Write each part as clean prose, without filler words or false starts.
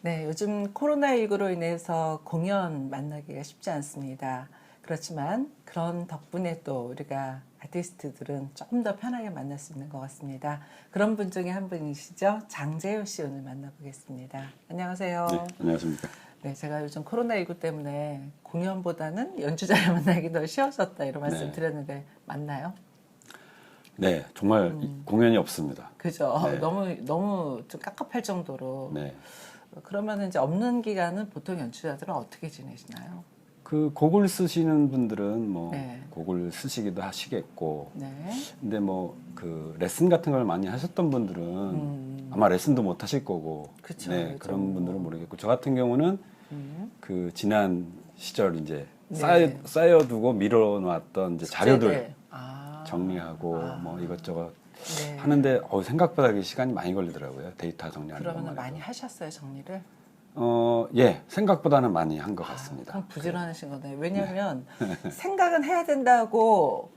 네, 요즘 코로나19로 인해서 공연 만나기가 쉽지 않습니다. 그렇지만 그런 덕분에 또 우리가 아티스트들은 조금 더 편하게 만날 수 있는 것 같습니다. 그런 분 중에 한 분이시죠. 장재효 씨 오늘 만나보겠습니다. 안녕하세요. 네, 안녕하십니까. 네, 제가 요즘 코로나19 때문에 공연보다는 연주자를 만나기 더 쉬워졌다 이런 말씀 네. 드렸는데 맞나요? 네, 정말 공연이 없습니다. 그죠. 네. 너무 좀 깝깝할 정도로. 네. 그러면 이제 없는 기간은 보통 연주자들은 어떻게 지내시나요? 그 곡을 쓰시는 분들은 뭐 네. 곡을 쓰시기도 하시겠고, 네. 근데 뭐 그 레슨 같은 걸 많이 하셨던 분들은 아마 레슨도 못 하실 거고, 그쵸, 네, 그죠. 그런 분들은 모르겠고, 저 같은 경우는 그 지난 시절 이제 네. 쌓여두고 밀어놨던 이제 자료들 숙제들. 아. 정리하고 뭐 이것저것 네. 하는데 시각보다 그게 시간이 많이 걸리더라고요. 데이터 정리하는 그러면 것만 많이 해도. 하셨어요, 정리를? 예, 생각보다는 많이 한 것 같습니다. 그럼 부지런하신 거네요. 왜냐하면 생각은 해야 된다고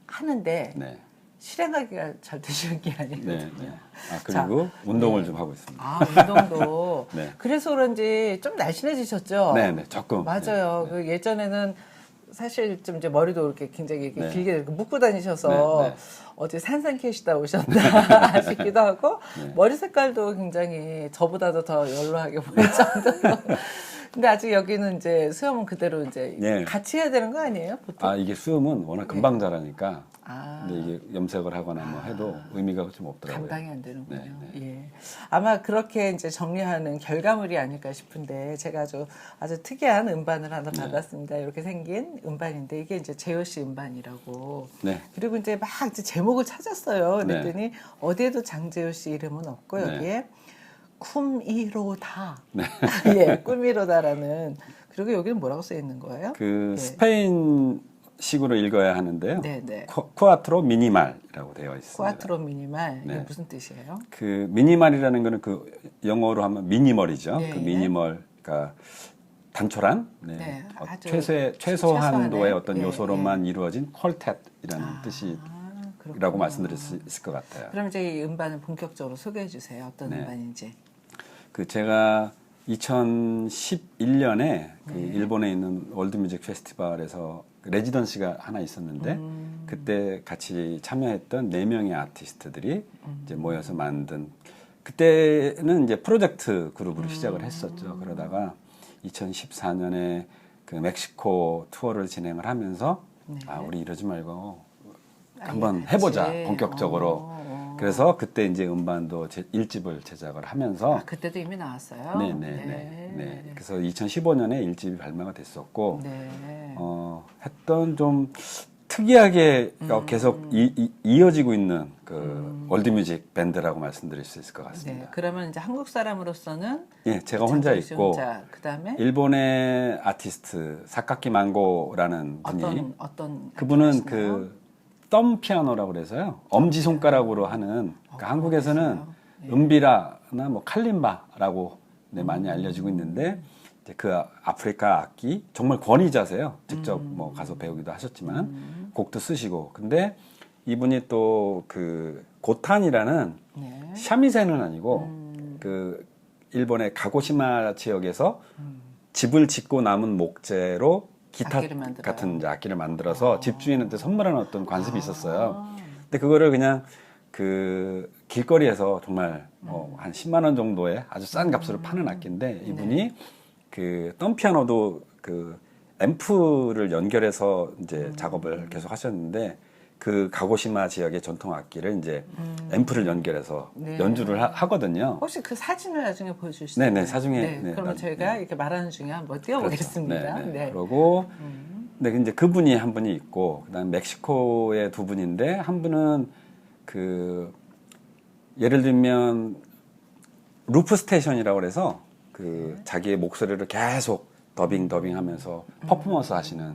하는데 네, 실행하기가 잘 되시는 게 네, 아니거든요. 네. 아, 그리고 운동을 네. 좀 하고 있습니다. 아, 운동도. 네. 그래서 그런지 좀 날씬해지셨죠? 네, 네, 조금. 맞아요. 네, 그 예전에는 사실 좀 이제 머리도 이렇게 굉장히 이렇게 네. 길게 이렇게 묶고 다니셔서 네, 네. 어디 산산 캐시다 오셨나 싶기도 하고 네. 머리 색깔도 굉장히 저보다도 더 연로하게 보일 정도로. 근데 아직 여기는 이제 수염은 그대로 이제 네. 같이 해야 되는 거 아니에요? 보통? 아, 이게 수음은 워낙 금방 자라니까. 아. 근데 이게 염색을 하거나 뭐 해도 의미가 좀 없더라고요. 감당이 안 되는군요. 네, 예. 아마 그렇게 이제 정리하는 결과물이 아닐까 싶은데 제가 아주 특이한 음반을 하나 받았습니다. 이렇게 생긴 음반인데 이게 이제 재효 씨 음반이라고. 네. 그리고 이제 막 이제 제목을 찾았어요. 네. 그랬더니 어디에도 장재효 씨 이름은 없고 네. 여기에 쿰이로다. 네. 예, 꿈이로다라는. 그리고 여기는 뭐라고 써 있는 거예요? 그 예. 스페인식으로 읽어야 하는데요. 네, 네. 쿠아트로 미니말이라고 되어 있습니다. 쿠아트로 미니말. 이게 네. 무슨 뜻이에요? 그 미니멀이라는 거는 그 영어로 하면 미니멀이죠. 네. 그 미니멀, 그러니까 단촐한, 네. 네, 아주 최소한도의 최소한의, 어떤 예, 요소로만 이루어진 퀄텟이라는 아, 뜻이라고 그렇구나. 말씀드릴 수 있을 것 같아요. 그럼 이제 이 음반을 본격적으로 소개해 주세요. 어떤 네. 음반인지. 그 제가 2011년에 그 일본에 있는 월드뮤직 페스티벌에서 그 레지던시가 하나 있었는데 그때 같이 참여했던 4명의 아티스트들이 이제 모여서 만든, 그때는 이제 프로젝트 그룹으로 시작을 했었죠. 그러다가 2014년에 그 멕시코 투어를 진행을 하면서 네. 우리 이러지 말고 아예 한번 같이. 해보자 본격적으로. 그래서 그때 이제 음반도 1집을 제작을 하면서 그때도 이미 나왔어요. 네. 그래서 2015년에 1집이 발매가 됐었고 네. 했던 좀 특이하게 계속 이어지고 있는 그 월드뮤직 밴드라고 말씀드릴 수 있을 것 같습니다. 네. 그러면 이제 한국 사람으로서는 예, 제가 혼자 있고 그다음에 일본의 아티스트 사카키 망고라는 분이 어떤 그분은 하시나요? 그 덤 피아노라고 그래서요. 엄지 손가락으로 하는, 그러니까 한국에서는 은비라나 뭐 칼림바라고 많이 알려지고 있는데 이제 그 아프리카 악기 정말 권위자세요. 직접 뭐 가서 배우기도 하셨지만 곡도 쓰시고. 근데 이분이 또 그 고탄이라는 네. 샤미센은 아니고 그 일본의 가고시마 지역에서 집을 짓고 남은 목재로 기타 악기를 만들어요. 같은 이제 악기를 만들어서 집주인한테 선물하는 어떤 관습이 있었어요. 근데 그거를 그냥 그 길거리에서 정말 한 10만 원 정도의 아주 싼 값으로 파는 악기인데 이분이 그 덤피아노도 그 앰프를 연결해서 이제 작업을 계속 하셨는데 그 가고시마 지역의 전통 악기를 이제 앰프를 연결해서 네. 연주를 하거든요. 혹시 그 사진을 나중에 보여주실 수 있나요? 네네, 사중에. 네. 그러면 저희가 이렇게 말하는 중에 한번 띄워보겠습니다. 그렇죠. 네. 그러고 네, 이제 그분이 한 분이 있고 그다음 멕시코의 두 분인데 한 분은 그 예를 들면 루프 스테이션이라고 그래서 그 자기의 목소리를 계속 더빙하면서 퍼포먼스 하시는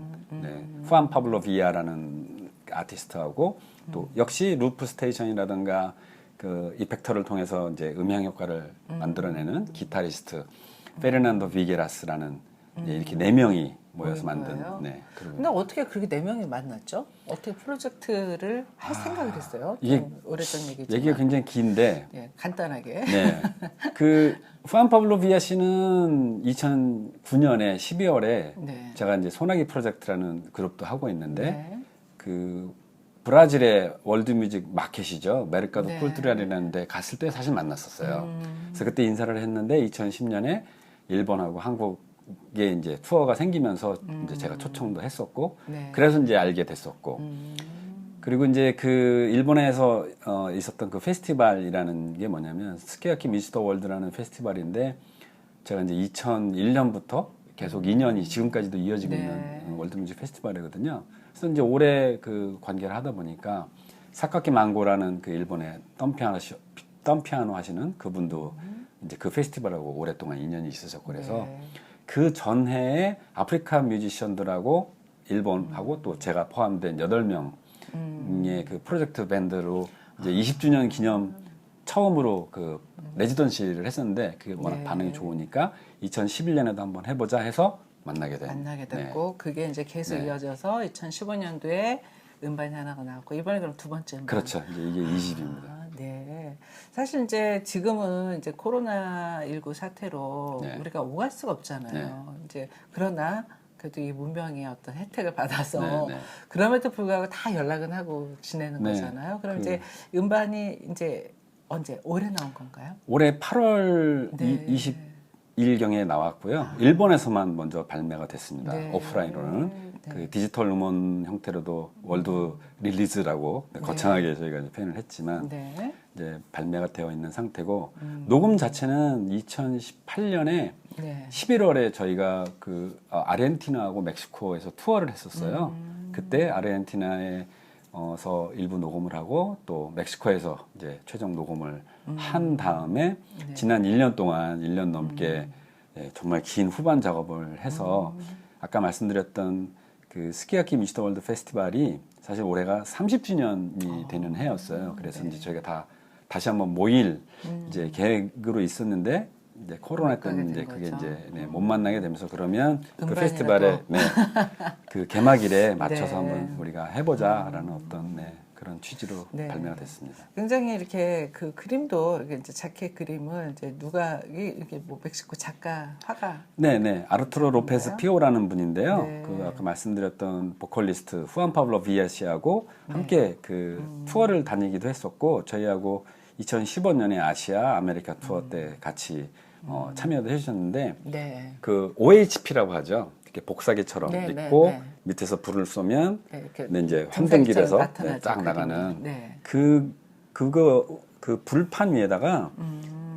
후안 파블로 비아라는 아티스트하고 또 역시 루프 스테이션이라든가 그 이펙터를 통해서 이제 음향 효과를 만들어내는 기타리스트 페르난도 비게라스라는 이렇게 네 명이 모여서 모인 만든 거예요? 네, 그룹. 근데 어떻게 그렇게 네 명이 만났죠? 어떻게 프로젝트를 할 생각을 했어요? 이게 좀 오래전 얘기지만. 얘기가 굉장히 긴데 예, 간단하게. 네. 그 후안 파블로 비아시는 2009년에 12월에 네. 제가 이제 소나기 프로젝트라는 그룹도 하고 있는데 네. 그 브라질의 월드뮤직 마켓이죠. 메르카도 네. 쿨투랄이라는 데 갔을 때 사실 만났었어요. 그래서 그때 인사를 했는데 2010년에 일본하고 한국에 이제 투어가 생기면서 이제 제가 초청도 했었고 네. 그래서 이제 알게 됐었고 그리고 이제 그 일본에서 있었던 그 페스티벌이라는 게 뭐냐면 스키야키 미스터 월드라는 페스티벌인데 제가 이제 2001년부터 계속 2년이 지금까지도 이어지고 네. 있는 월드뮤직 페스티벌이거든요. 그래서 이제 올해 그 관계를 하다 보니까 사카키 망고라는 그 일본의 덤피아노 하시는 그분도 이제 그 페스티벌하고 오랫동안 인연이 있으셨고 그래서 네. 그 전해에 아프리카 뮤지션들하고 일본하고 또 제가 포함된 8명의 그 프로젝트 밴드로 이제 20주년 기념 처음으로 그 레지던시를 했었는데 그게 워낙 네. 반응이 좋으니까 2011년에도 한번 해보자 해서 만나게 됐고 그게 이제 계속 네. 이어져서 2015년도에 음반이 하나가 나왔고 이번에 그럼 두 번째 음반. 그렇죠. 이제 이게 20입니다. 네. 사실 이제 지금은 이제 코로나19 사태로 네. 우리가 오갈 수가 없잖아요. 이제 그러나 그래도 이 문명의 어떤 혜택을 받아서 네, 네. 그럼에도 불구하고 다 연락은 하고 지내는 네. 거잖아요. 그럼 그- 이제 음반이 이제 언제 올해 나온 건가요? 올해 8월 네. 20일경에 나왔고요. 일본에서만 먼저 발매가 됐습니다. 네. 오프라인으로는. 네. 그 디지털 음원 형태로도 월드 릴리즈라고 거창하게 저희가 이제 표현을 했지만 네. 이제 발매가 되어 있는 상태고 녹음 자체는 2018년에 네. 11월에 저희가 그 아르헨티나하고 멕시코에서 투어를 했었어요. 그때 아르헨티나에서 일부 녹음을 하고 또 멕시코에서 이제 최종 녹음을 한 다음에 네. 지난 1년 동안 1년 넘게 예, 정말 긴 후반 작업을 해서 아까 말씀드렸던 그 스키야키 미스터 월드 페스티벌이 사실 올해가 30주년이 되는 해였어요. 그래서 이제 저희가 다시 한번 모일 이제 계획으로 있었는데 이제 코로나 때문에 이제 그게 이제 네, 못 만나게 되면서 그러면 그 음반이라도. 페스티벌의 네, 그 개막일에 맞춰서 네. 한번 우리가 해보자라는 어떤 네, 그런 취지로 네. 발매가 됐습니다. 굉장히 이렇게 그 그림도 이게 이제 자켓 그림을 이제 누가 이게 뭐 멕시코 작가 화가 네네 아르투로 로페스 그런가요? 피오라는 분인데요. 네. 그 아까 말씀드렸던 보컬리스트 후안 파블로 비아시하고 함께 그 투어를 다니기도 했었고 저희하고 2015년에 아시아 아메리카 투어 때 같이 참여도 해주셨는데 네. 그 OHP라고 하죠. 이렇게 복사기처럼 네, 있고 네, 네. 밑에서 불을 쏘면 네, 이렇게 네, 이제 등산기처럼 환등길에서 나타나죠, 쫙 그림이. 나가는 네. 그거 그 불판 위에다가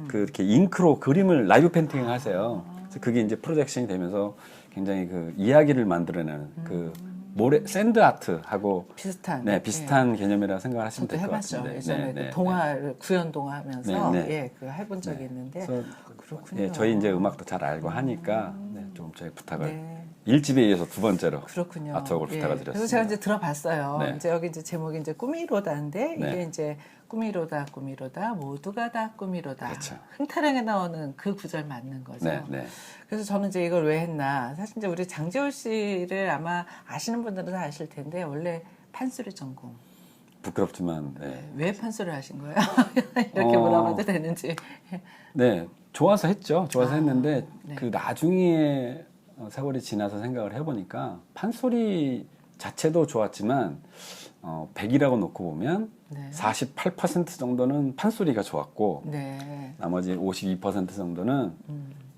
그 이렇게 잉크로 그림을 라이브 페인팅을 하세요. 그래서 그게 이제 프로젝션이 되면서 굉장히 그 이야기를 만들어내는 그 모래 샌드 아트하고 비슷한 네 비슷한 개념이라 생각을 하시면 저도 될 것 해봤죠. 같은데 예전에 그 동화를 구연 동화 하면서 네, 네. 예, 그 해본 적이 있는데 그래서 그렇군요. 예, 저희 이제 음악도 잘 알고 하니까 네, 좀 저희 부탁을 네. 1집에 이어서 두 번째로 그렇군요. 아트웍을 부탁을 드렸습니다. 그래서 제가 이제 들어봤어요. 네. 이제 여기 이제 제목이 이제 꿈이로다인데 네. 이게 이제 꿈이로다 꿈이로다 모두가 다 꿈이로다. 그렇죠. 흥타령에 나오는 그 구절 맞는 거죠. 네, 네. 그래서 저는 이제 이걸 왜 했나. 사실 이제 우리 장지호 씨를 아마 아시는 분들은 다 아실 텐데 원래 판소리 전공. 부끄럽지만 네. 왜 판소리를 하신 거예요? 이렇게 물어봐도 되는지. 네, 좋아서 했죠. 좋아서 했는데 네. 그 나중에 세월이 지나서 생각을 해보니까 판소리 자체도 좋았지만 100이라고 놓고 보면 네. 48% 정도는 판소리가 좋았고 네. 나머지 52% 정도는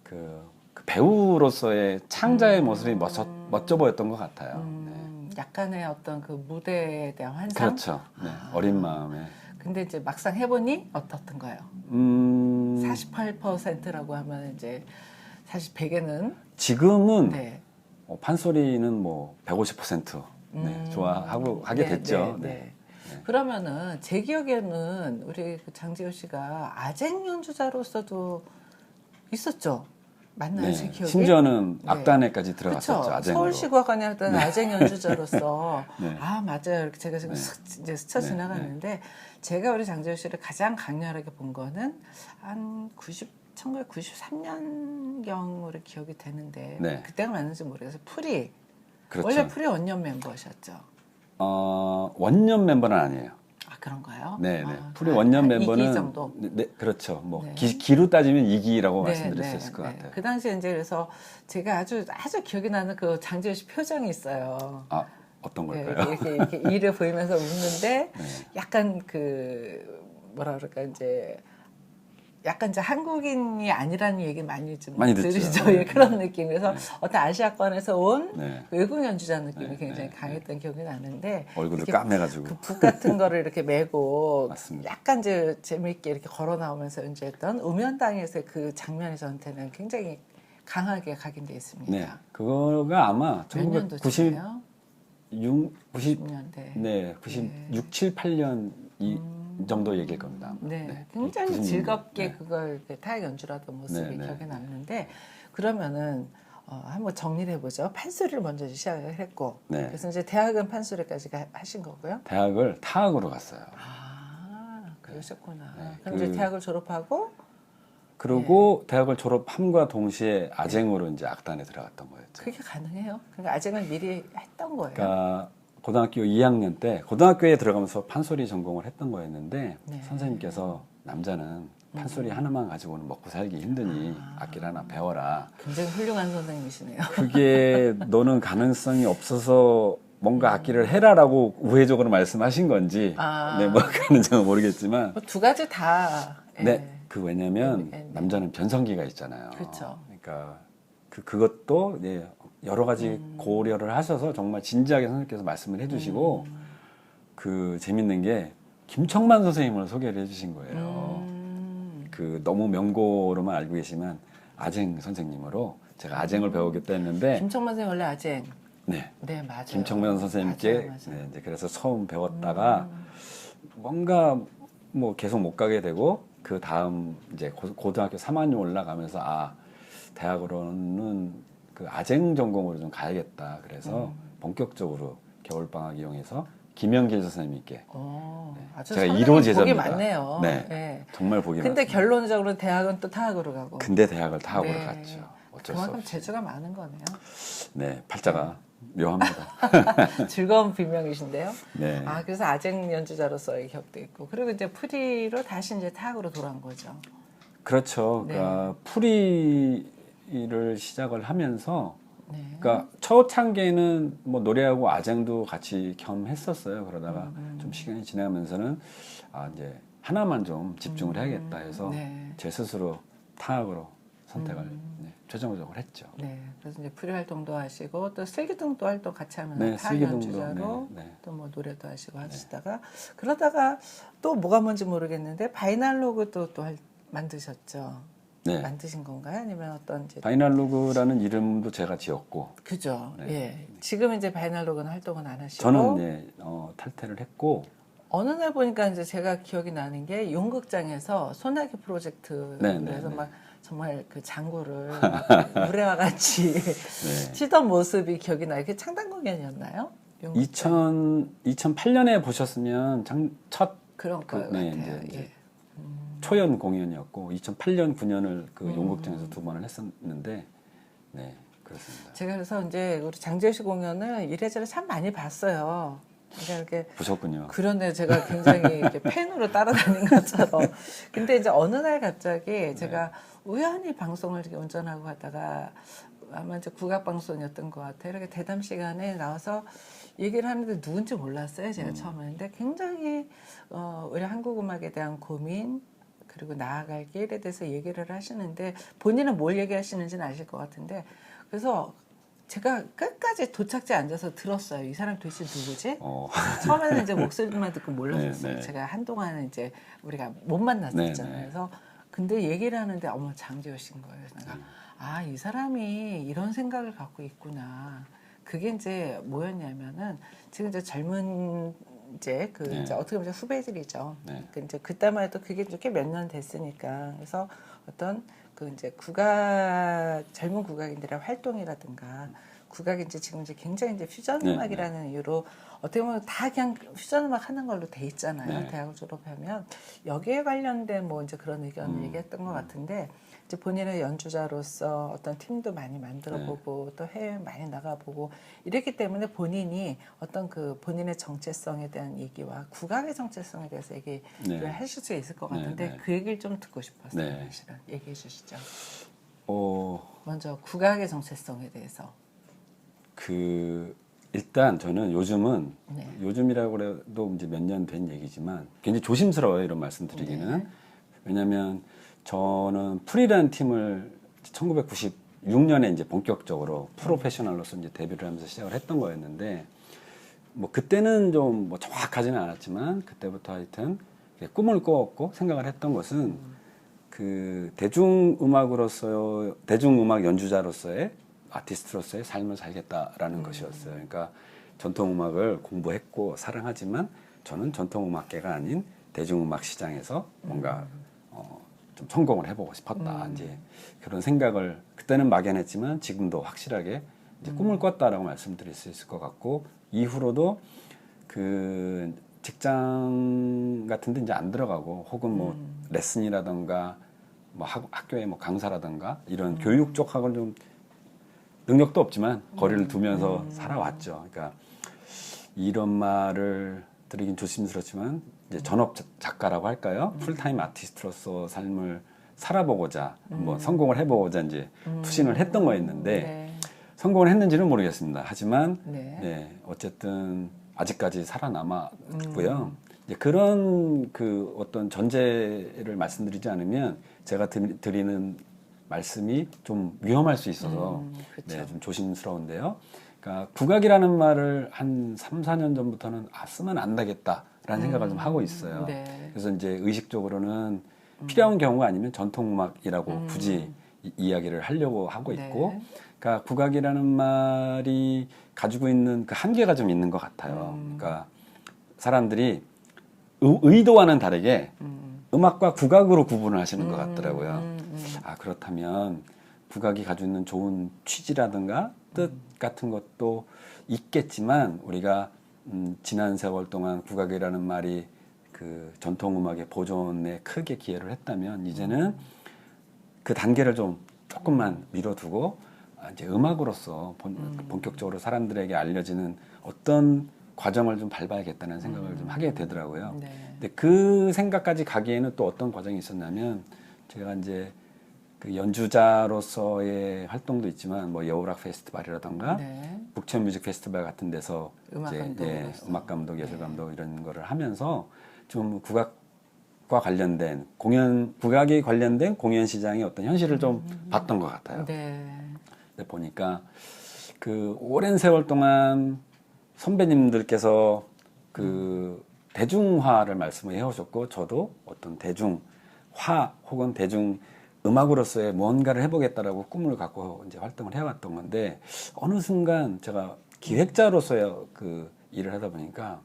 그 배우로서의 창자의 모습이 멋져 보였던 것 같아요. 약간의 어떤 그 무대에 대한 환상. 그렇죠. 네, 어린 마음에. 근데 이제 막상 해보니 어떻던가요? 48%라고 하면 이제 사실 100에는 지금은 네. 판소리는 뭐 150% 네, 좋아하고 하게 됐죠. 네. 그러면은 제 기억에는 우리 그 장지호 씨가 아쟁 연주자로서도 있었죠. 맞나요, 제 기억에? 심지어는 네. 악단에까지 들어갔었죠. 그쵸? 아쟁으로. 서울시국악관에 했던 아쟁 연주자로서 네. 아 맞아요. 이렇게 제가 지금 이제 스쳐 지나갔는데 제가 우리 장지호 씨를 가장 강렬하게 본 거는 한 1993년경으로 기억이 되는데 네. 그때가 맞는지 모르겠어요. 풀이 그렇죠. 원래 풀이 원년 멤버셨죠? 원년 멤버는 아니에요. 아 그런가요? 네네. 아, 풀이 원년 한 멤버는 2기 정도? 네, 그렇죠. 뭐 네. 기로 따지면 2기라고 네, 말씀드릴 수 네, 있을 것 네. 같아요. 그 당시에 이제 그래서 제가 아주 기억이 나는 그 장지효 씨 표정이 있어요. 아, 어떤 네, 걸까요? 이렇게 이를 보이면서 웃는데 네. 약간 그 뭐라 그럴까 이제 약간 이제 한국인이 아니라는 얘기 많이 좀 많이 듣죠. 들으시죠. 네. 예, 그런 느낌. 그래서 네. 어떤 아시아권에서 온 네. 외국 연주자 느낌이 네, 굉장히 네, 강했던 기억이 나는데 얼굴을 이렇게 까매가지고. 그 북 같은 거를 이렇게 메고 맞습니다. 약간 이제 재미있게 이렇게 걸어 나오면서 연주했던 음연당에서의 그 장면이 저한테는 굉장히 강하게 각인돼 있습니다. 네. 그거가 아마 몇 년도쯤이에요? 90년대. 네, 96, 7, 8년 이 정도 얘기일 겁니다. 아마. 네, 굉장히 96년. 즐겁게 네. 그걸 이렇게 타악 연주하던 모습이 네, 네, 기억에 네. 남는데 그러면은 한번 정리를 해보죠. 판소리를 먼저 시작을 했고 네. 그래서 이제 대학은 판소리까지 하신 거고요. 대학을 타악으로 갔어요. 아, 그러셨구나. 네, 그럼 이제 대학을 졸업하고 그리고 대학을 졸업함과 동시에 아쟁으로 이제 악단에 들어갔던 거였죠. 그게 가능해요? 그러니까 아쟁을 미리 했던 거예요. 그러니까 고등학교 2학년 때 고등학교에 들어가면서 판소리 전공을 했던 거였는데 네. 선생님께서 남자는 판소리 하나만 가지고는 먹고 살기 힘드니 악기를 하나 배워라. 굉장히 훌륭한 선생님이시네요. 그게 너는 가능성이 없어서 뭔가 악기를 해라라고 우회적으로 말씀하신 건지 네, 뭐 그런지는 모르겠지만 뭐두 가지 다. 네, 그 왜냐면 네. 남자는 변성기가 있잖아요. 그렇죠. 그러니까 그것도 네, 여러 가지 고려를 하셔서 정말 진지하게 선생님께서 말씀을 해주시고 그 재밌는 게 김청만 선생님을 소개를 해주신 거예요. 그 너무 명고로만 알고 계시면 아쟁 선생님으로 제가 아쟁을 배우겠다 했는데 김청만 선생님 원래 아쟁. 네, 네, 맞아요. 김청만 선생님께 맞아요. 네, 이제 그래서 처음 배웠다가 뭔가 뭐 계속 못 가게 되고 그 다음 이제 고등학교 3학년 올라가면서 대학으로는 그 아쟁 전공으로 좀 가야겠다. 그래서 본격적으로 겨울방학 이용해서 김영길 선생님께 아주 제가 선생님 1호 복이 제자입니다. 많네요. 네, 네. 정말 복이 근데 많습니다. 결론적으로 대학은 또 타악으로 가고. 근데 대학을 타악으로 네. 갔죠. 어쩔 수 그만큼 없이. 재주가 많은 거네요. 네, 팔자가 묘합니다. 즐거운 비명이신데요. 네. 그래서 아쟁 연주자로서의 기억도 있고, 그리고 이제 프리로 다시 이제 타악으로 돌아온 거죠. 그렇죠. 네. 그러니까 풀이를 시작을 하면서 네. 그러니까 초창기에는 뭐 노래하고 아쟁도 같이 겸 했었어요. 그러다가 좀 시간이 지나면서는 이제 하나만 좀 집중을 해야겠다 해서 네. 제 스스로 타악으로 선택을 최종적으로 했죠. 네. 그래서 이제 프리 활동도 하시고 또 슬기둥도 활동 같이 하면서 네, 타악 슬기둥도, 연주자로 네, 네. 또 뭐 노래도 하시고 하시다가 그러다가 또 뭐가 뭔지 모르겠는데 바이날로그도 또 만드셨죠. 네. 만드신 건가요? 아니면 어떤 이제 바이날로그라는 이름도 제가 지었고 그죠. 네. 예. 지금 이제 바이날로그는 활동은 안 하시고 저는 예, 탈퇴를 했고 어느 날 보니까 이제 제가 기억이 나는 게 용극장에서 소나기 프로젝트 네, 네, 그래서 네. 막 정말 그 장구를 우레와 같이 네. 치던 모습이 기억이 나요. 그게 창단 공연이었나요? 용극장. 2008년에 보셨으면 첫 그런 거 네, 같아요. 이제 예. 초연 공연이었고 2008년 9년을 그 용극장에서 2번을 했었는데 네 그렇습니다. 제가 그래서 이제 우리 장재호 씨 공연을 이래저래 참 많이 봤어요. 그러니까 이렇게 보셨군요. 그런데 제가 굉장히 이렇게 팬으로 따라다닌 것처럼. 근데 이제 어느 날 갑자기 제가 우연히 방송을 이렇게 운전하고 가다가 아마 이제 국악 방송이었던 것 같아요. 이렇게 대담 시간에 나와서 얘기를 하는데 누군지 몰랐어요. 제가 처음에. 근데 굉장히 우리 한국 음악에 대한 고민 그리고 나아갈 길에 대해서 얘기를 하시는데 본인은 뭘 얘기하시는지는 아실 것 같은데 그래서 제가 끝까지 도착지에 앉아서 들었어요. 이 사람 도대체 누구지? 처음에는 이제 목소리만 듣고 몰랐었어요. 네, 네. 제가 한동안은 이제 우리가 못 만났었잖아요. 네, 네. 그래서 근데 얘기를 하는데 어머 장재호 씨인 거예요. 그래서 내가 이 사람이 이런 생각을 갖고 있구나. 그게 이제 뭐였냐면은 지금 이제 젊은 이제 네. 이제 어떻게 보면 후배들이죠. 네. 그 이제 그때만 해도 그게 꽤 몇 년 됐으니까 그래서 어떤 그 이제 젊은 국악인들의 활동이라든가 국악이 이제 지금 이제 굉장히 이제 퓨전 네, 음악이라는 이유로 어떻게 보면 다 그냥 퓨전 음악 하는 걸로 돼 있잖아요. 네. 대학을 졸업하면 여기에 관련된 뭐 이제 그런 의견을 얘기했던 것 같은데 이제 본인의 연주자로서 어떤 팀도 많이 만들어보고 또 해외 많이 나가보고 이랬기 때문에 본인이 어떤 그 본인의 정체성에 대한 얘기와 국악의 정체성에 대해서 얘기를 하실 수 있을 것 같은데 그 얘기를 좀 듣고 싶었어요. 사실은 얘기해 주시죠. 먼저 국악의 정체성에 대해서. 일단 저는 요즘은 요즘이라고 해도 이제 몇 년 된 얘기지만 굉장히 조심스러워요, 이런 말씀드리기는. 왜냐하면 저는 풀이라는 팀을 1996년에 이제 본격적으로 프로페셔널로서 이제 데뷔를 하면서 시작을 했던 거였는데, 뭐 그때는 좀 뭐 정확하지는 않았지만 그때부터 하여튼 꿈을 꾸었고 생각을 했던 것은 그 대중음악 연주자로서의 아티스트로서의 삶을 살겠다라는 것이었어요. 그러니까 전통음악을 공부했고 사랑하지만 저는 전통음악계가 아닌 대중음악 시장에서 뭔가 좀 성공을 해보고 싶었다. 이제 그런 생각을 그때는 막연했지만 지금도 확실하게 이제 꿈을 꿨다라고 말씀드릴 수 있을 것 같고, 이후로도 그 직장 같은데 이제 안 들어가고 혹은 뭐 레슨이라던가 뭐 학교에 뭐 강사라던가 이런 교육 쪽하고는 좀 능력도 없지만 거리를 두면서 살아왔죠. 그러니까 이런 말을 드리긴 조심스럽지만 이제 전업 작가라고 할까요? 풀타임 아티스트로서 삶을 살아보고자 뭐 성공을 해보고자 이제 투신을 했던 거였는데 성공을 했는지는 모르겠습니다. 하지만 어쨌든 아직까지 살아남았고요. 이제 그런 그 어떤 전제를 말씀드리지 않으면 제가 드리는 말씀이 좀 위험할 수 있어서 좀 조심스러운데요. 그러니까 국악이라는 말을 한 3, 4년 전부터는 쓰면 안 되겠다라는 생각을 좀 하고 있어요. 그래서 이제 의식적으로는 필요한 경우가 아니면 전통음악이라고 굳이 이야기를 하려고 하고 있고, 그러니까 국악이라는 말이 가지고 있는 그 한계가 좀 있는 것 같아요. 그러니까 사람들이 의도와는 다르게 음악과 국악으로 구분을 하시는 것 같더라고요. 그렇다면 국악이 가지고 있는 좋은 취지라든가 뜻 같은 것도 있겠지만 우리가 지난 세월 동안 국악이라는 말이 그 전통음악의 보존에 크게 기여를 했다면 이제는 그 단계를 좀 조금만 미뤄두고 이제 음악으로서 본격적으로 사람들에게 알려지는 어떤 과정을 좀 밟아야겠다는 생각을 좀 하게 되더라고요. 근데 그 생각까지 가기에는 또 어떤 과정이 있었냐면, 제가 이제 그 연주자로서의 활동도 있지만 뭐 여우락 페스티벌이라던가 북천 뮤직 페스티벌 같은 데서 음악 감독, 예술 감독 이런 거를 하면서 좀 국악과 관련된 국악이 관련된 공연 시장의 어떤 현실을 좀 봤던 것 같아요. 근데 보니까 그 오랜 세월 동안 선배님들께서 그 대중화를 말씀을 해오셨고, 저도 어떤 대중화 혹은 대중 음악으로서의 뭔가를 해보겠다라고 꿈을 갖고 이제 활동을 해왔던 건데, 어느 순간 제가 기획자로서의 그 일을 하다 보니까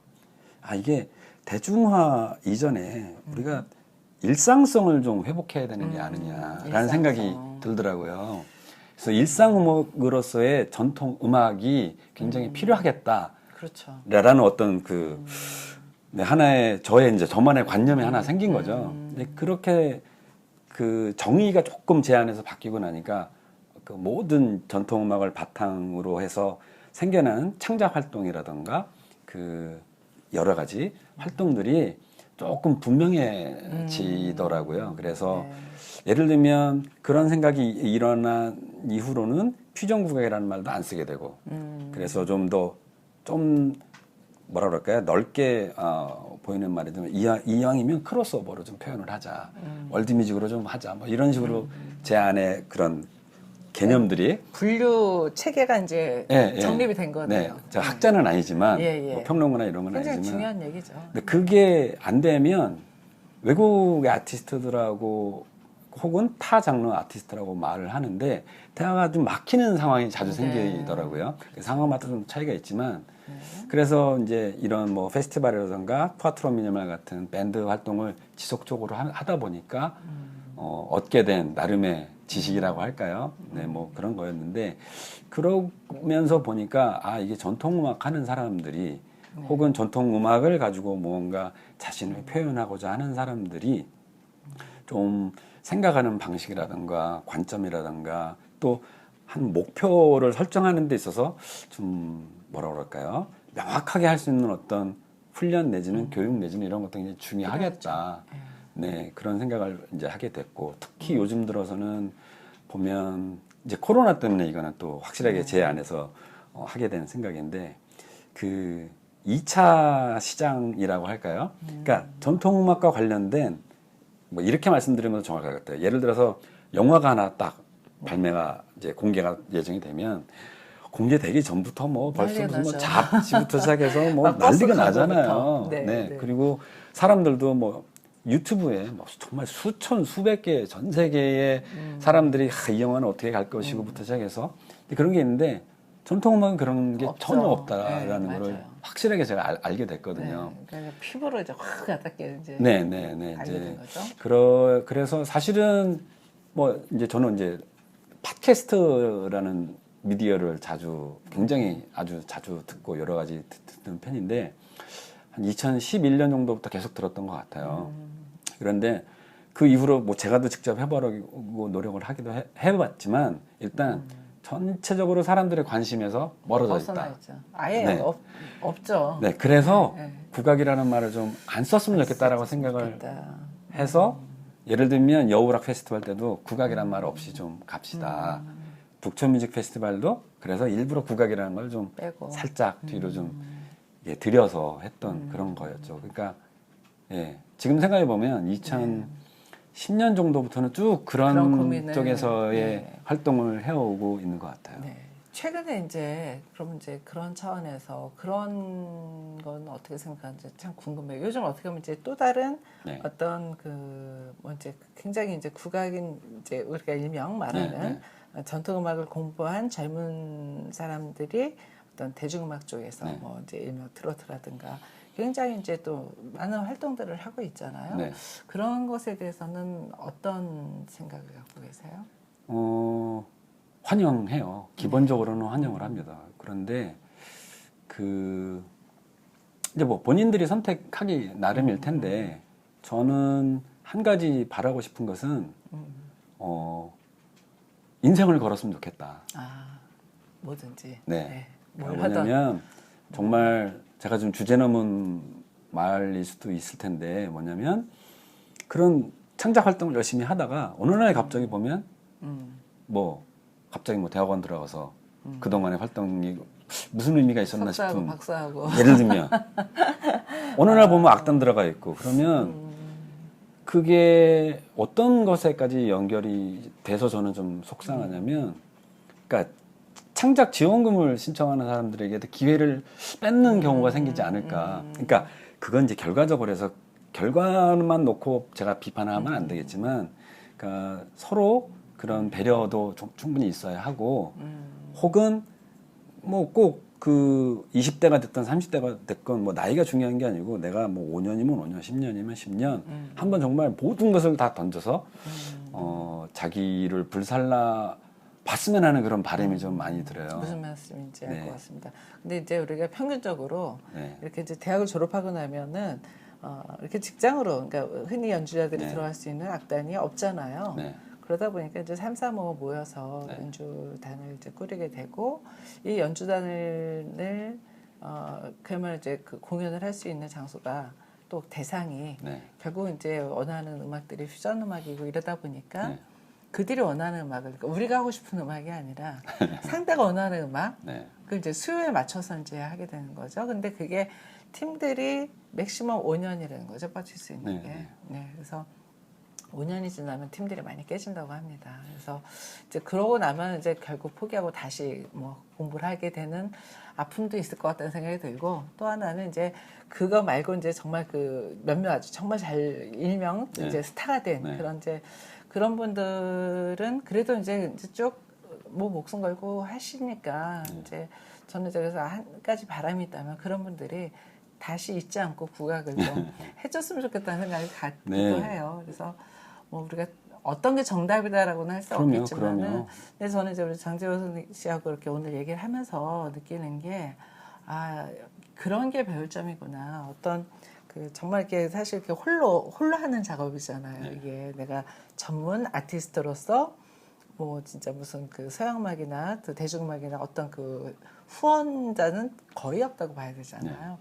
이게 대중화 이전에 우리가 일상성을 좀 회복해야 되는 게 아니냐라는 생각이 들더라고요. 그래서 일상음악으로서의 전통 음악이 굉장히 필요하겠다. 라는 어떤 그 하나의 저만의 관념이 하나 생긴 거죠. 근데 그렇게 그 정의가 조금 제 안에서 바뀌고 나니까 그 모든 전통 음악을 바탕으로 해서 생겨난 창작 활동이라던가 그 여러 가지 활동들이 조금 분명해지더라고요. 그래서 예를 들면 그런 생각이 일어난 이후로는 퓨전 국악이라는 말도 안 쓰게 되고, 그래서 좀 뭐라 그럴까요? 넓게 보이는 말이지만 이왕이면 크로스오버로 좀 표현을 하자, 월드뮤직으로 좀 하자, 뭐 이런 식으로 제 안에 그런 개념들이 분류 체계가 이제 정립이 된 거네요. 저 학자는 아니지만 뭐 평론가나 이런 건 굉장히 아니지만 중요한 얘기죠. 근데 그게 안 되면 외국의 아티스트들하고 혹은 타 장르 아티스트라고 말을 하는데 대화가 좀 막히는 상황이 자주 생기더라고요. 그 상황마다 좀 차이가 있지만 그래서 이제 이런 뭐 페스티벌이라든가 푸아트로 미니멀 같은 밴드 활동을 지속적으로 하다 보니까 얻게 된 나름의 지식이라고 할까요? 뭐 그런 거였는데, 그러면서 보니까 이게 전통음악 하는 사람들이 혹은 전통음악을 가지고 뭔가 자신을 표현하고자 하는 사람들이 좀 생각하는 방식이라든가 관점이라든가 또 한 목표를 설정하는 데 있어서 좀 뭐라 그럴까요? 명확하게 할 수 있는 어떤 훈련 내지는 교육 내지는 이런 것도 굉장히 중요하겠다. 네, 그런 생각을 이제 하게 됐고 특히 요즘 들어서는 보면 이제 코로나 때문에 이거는 또 확실하게 제 안에서 하게 된 생각인데 그 2차 시장이라고 할까요? 그러니까 전통음악과 관련된 뭐 이렇게 말씀드리면 정확할 것 같아요. 예를 들어서 영화가 하나 딱 발매가 이제 공개가 예정이 되면 공개되기 전부터 뭐 벌써 무슨 뭐 잡지부터 시작해서 뭐 난리가 나잖아요. 네, 네. 네. 그리고 사람들도 뭐 유튜브에 뭐 정말 수천 수백 개 전 세계의 사람들이 이 영화는 어떻게 갈 것이고부터 시작해서 그런 게 있는데 전통음악은 그런 게 없죠. 전혀 없다라는 네, 걸 맞아요. 확실하게 제가 알게 됐거든요. 네, 그러니까 피부로 이제 확 와닿게 이제 네, 알게 이제 된 거죠. 그래서 사실은 뭐 이제 저는 이제 팟캐스트라는 미디어를 굉장히 아주 자주 듣고 여러 가지 듣는 편인데 한 2011년 정도부터 계속 들었던 것 같아요. 그런데 그 이후로 뭐 제가도 직접 해보려고 노력을 하기도 해봤지만 일단 전체적으로 사람들의 관심에서 멀어져 벗어나 있다. 있죠. 아예 네. 없죠. 네, 그래서 네. 국악이라는 말을 좀 안 썼으면 좋겠다라고 썼으면 생각을 좋겠다. 해서 예를 들면 여우락 페스티벌 때도 국악이라는 말 없이 좀 갑시다. 북촌뮤직 페스티벌도 그래서 일부러 국악이라는 걸 좀 빼고. 살짝 뒤로 좀 들여서 했던 그런 거였죠. 그러니까 예, 지금 생각해 보면 2010년 정도부터는 쭉 그런 그런 고민을, 쪽에서의 네. 활동을 해오고 있는 것 같아요. 네. 최근에 이제 그럼 이제 그런 차원에서 그런 건 어떻게 생각하는지 참 궁금해요. 요즘 어떻게 보면 이제 또 다른 네. 어떤 뭐 이제 굉장히 이제 국악인 이제 우리가 일명 말하는 전통음악을 공부한 젊은 사람들이 어떤 대중음악 쪽에서 네. 뭐 이제 일명 트로트라든가 굉장히 이제 또 많은 활동들을 하고 있잖아요. 네. 그런 것에 대해서는 어떤 생각을 갖고 계세요? 환영해요. 기본적으로는 환영을 합니다. 그런데 이제 뭐 본인들이 선택하기 나름일 텐데 저는 한 가지 바라고 싶은 것은 인생을 걸었으면 좋겠다. 아, 뭐든지. 네. 뭘 하든. 뭐냐면 정말 제가 좀 주제 넘은 말일 수도 있을 텐데 뭐냐면 그런 창작 활동을 열심히 하다가 어느 날 갑자기 보면 뭐 갑자기 뭐 대학원 들어가서 그동안의 활동이 무슨 의미가 있었나 석사하고 싶은 박사하고. 예를 들면 어느 날 보면 악단 들어가 있고 그러면 그게 어떤 것에까지 연결이 돼서 저는 좀 속상하냐면 그러니까 창작 지원금을 신청하는 사람들에게 기회를 뺏는 경우가 생기지 않을까. 그러니까 그건 이제 결과적으로 해서 결과만 놓고 제가 비판하면 안 되겠지만 그러니까 서로 그런 배려도 좀 충분히 있어야 하고 혹은 뭐 꼭 그 20대가 됐든 30대가 됐건 뭐 나이가 중요한 게 아니고 내가 뭐 5년이면 5년, 10년이면 10년 한번 정말 모든 것을 다 던져서 자기를 불살라 봤으면 하는 그런 바람이 좀 많이 들어요. 무슨 말씀인지 알 것 네. 같습니다. 근데 이제 우리가 평균적으로 네. 이렇게 이제 대학을 졸업하고 나면은 이렇게 직장으로 그러니까 흔히 연주자들이 네. 들어갈 수 있는 악단이 없잖아요. 네. 그러다 보니까 이제 3, 4, 5 모여서 네. 연주단을 이제 꾸리게 되고 이 연주단을 그러면 이제 그 공연을 할 수 있는 장소가 또 대상이 네. 결국 이제 원하는 음악들이 퓨전 음악이고 이러다 보니까 네. 그들이 원하는 음악을 그러니까 우리가 하고 싶은 음악이 아니라 상대가 원하는 음악 네. 그 이제 수요에 맞춰서 이제 하게 되는 거죠. 근데 그게 팀들이 맥시멈 5년이라는 거죠. 빠질 수 있는 네, 게. 네. 네. 그래서 5년이 지나면 팀들이 많이 깨진다고 합니다. 그래서 이제 그러고 나면 이제 결국 포기하고 다시 뭐 공부를 하게 되는 아픔도 있을 것 같다는 생각이 들고 또 하나는 이제 그거 말고 이제 정말 그 몇몇 아주 정말 잘 일명 네. 이제 스타가 된 네. 그런 이제 그런 분들은 그래도 이제 쭉 뭐 목숨 걸고 하시니까 이제 저는 이제 그래서 한 가지 바람이 있다면 그런 분들이 다시 잊지 않고 국악을 좀 해줬으면 좋겠다는 생각이 갖기도 네. 해요. 그래서 뭐 우리가 어떤 게 정답이다라고는 할 수 그럼요, 없겠지만은, 그럼요. 근데 저는 이제 우리 장재호 씨하고 이렇게 오늘 얘기를 하면서 느끼는 게 그런 게 배울 점이구나. 어떤 그 정말 이렇게 사실 이렇게 홀로 하는 작업이잖아요. 네. 이게 내가 전문 아티스트로서 뭐 진짜 무슨 그 서양음악이나 또 대중음악이나 어떤 그 후원자는 거의 없다고 봐야 되잖아요.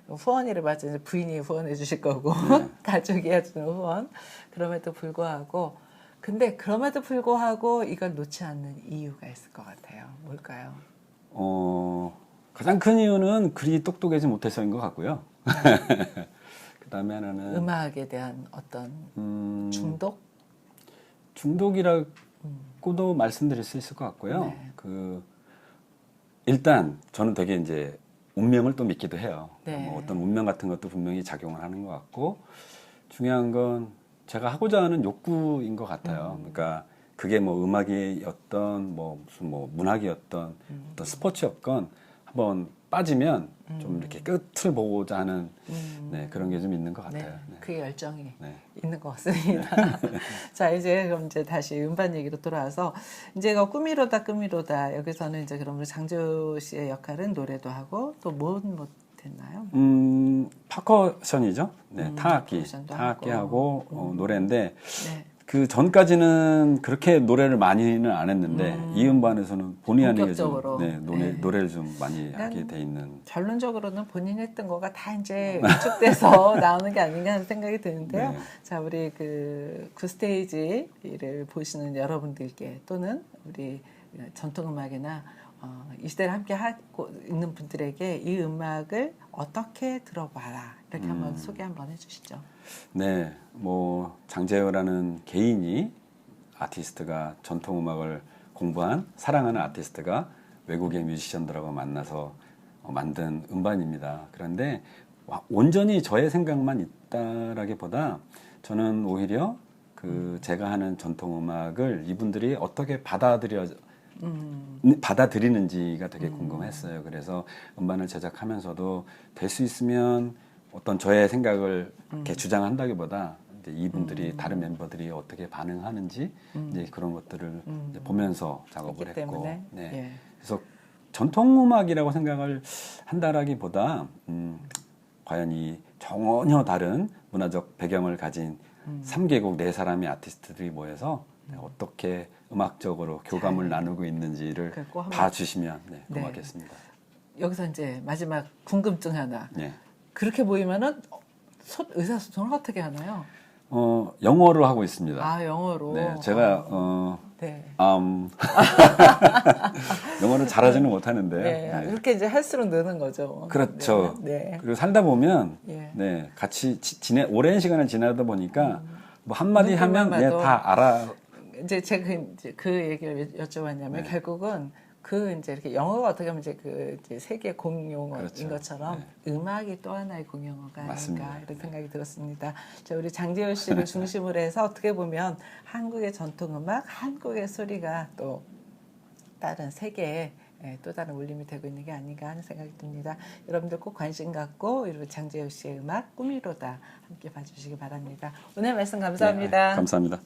후원이를 맞아 이제 부인이 후원해 주실 거고 가족이 해주는 후원. 그럼에도 불구하고 근데 그럼에도 불구하고 이걸 놓지 않는 이유가 있을 것 같아요. 뭘까요? 가장 큰 이유는 글이 똑똑하지 못해서인 것 같고요. 그다음에 하나는 음악에 대한 어떤 중독? 중독이라고도 말씀드릴 수 있을 것 같고요. 네. 일단 저는 되게 이제 운명을 또 믿기도 해요. 네. 뭐 어떤 운명 같은 것도 분명히 작용을 하는 것 같고 중요한 건 제가 하고자 하는 욕구인 것 같아요. 그러니까 그게 뭐 음악이었던 뭐 무슨 뭐 문학이었던 어떤 스포츠였건 한번 빠지면 좀 이렇게 끝을 보고자 하는 네, 그런 게 좀 있는 것 같아요. 네, 네. 그 열정이 네. 있는 것 같습니다. 자, 이제 그럼 이제 다시 음반 얘기로 돌아와서 이제 꿈이로다 꿈이로다 여기서는 이제 그러면 장재호 씨의 역할은 노래도 하고 또 못 했나요? 퍼커션이죠. 네, 타악기, 퍼커션도 타악기하고 노래인데 네. 그 전까지는 그렇게 노래를 많이는 안 했는데 이 음반에서는 본의 아니게 좀 본격적으로. 네, 네. 노래를 좀 많이 하게 돼 있는. 결론적으로는 본인이 했던 거가 다 이제 위축돼서 나오는 게 아닌가 하는 생각이 드는데요. 네. 자, 우리 그 스테이지를 보시는 여러분들께 또는 우리 전통음악이나 이 시대를 함께 하고 있는 분들에게 이 음악을 어떻게 들어봐라 이렇게 한번 소개 한번 해주시죠. 네, 뭐 장재호라는 개인이 아티스트가 전통 음악을 공부한 사랑하는 아티스트가 외국의 뮤지션들하고 만나서 만든 음반입니다. 그런데 온전히 저의 생각만 있다라기보다 저는 오히려 그 제가 하는 전통 음악을 이분들이 어떻게 받아들이는지가 되게 궁금했어요. 그래서 음반을 제작하면서도 될 수 있으면 어떤 저의 생각을 이렇게 주장한다기보다 이제 이분들이 다른 멤버들이 어떻게 반응하는지 이제 그런 것들을 이제 보면서 작업을 그렇기 했고, 때문에, 네. 예. 그래서 전통 음악이라고 생각을 한다라기보다 과연 이 전혀 다른 문화적 배경을 가진 3개국 4사람의 아티스트들이 모여서 어떻게 음악적으로 교감을 나누고 있는지를 그래, 꼭 한번- 봐주시면 네. 고맙겠습니다. 여기서 이제 마지막 궁금증 하나. 네. 그렇게 보이면은 의사소통을 어떻게 하나요? 영어로 하고 있습니다. 아, 영어로. 네, 제가 네. 영어를 잘하지는 못하는데요. 네, 네. 이렇게 이제 할수록 느는 거죠. 그렇죠. 네. 그리고 살다 보면 예. 네, 같이 오랜 시간을 지나다 보니까 뭐 한마디 하면 눈빛만 봐도 다 알아. 이제 제가 이제 그 얘기를 여쭤봤냐면 네. 결국은 그 이제 이렇게 영어가 어떻게 보면 이제 그 이제 세계 공용어인 그렇죠. 것처럼 음악이 또 하나의 공용어가 맞습니다. 아닌가 이런 생각이 들었습니다. 자, 우리 장재호 씨를 중심으로 해서 어떻게 보면 한국의 전통 음악, 한국의 소리가 또 다른 세계에 또 다른 울림이 되고 있는 게 아닌가 하는 생각이 듭니다. 여러분들 꼭 관심 갖고 우리 장재호 씨의 음악 꿈이로다 함께 봐주시기 바랍니다. 오늘 말씀 감사합니다. 네, 감사합니다.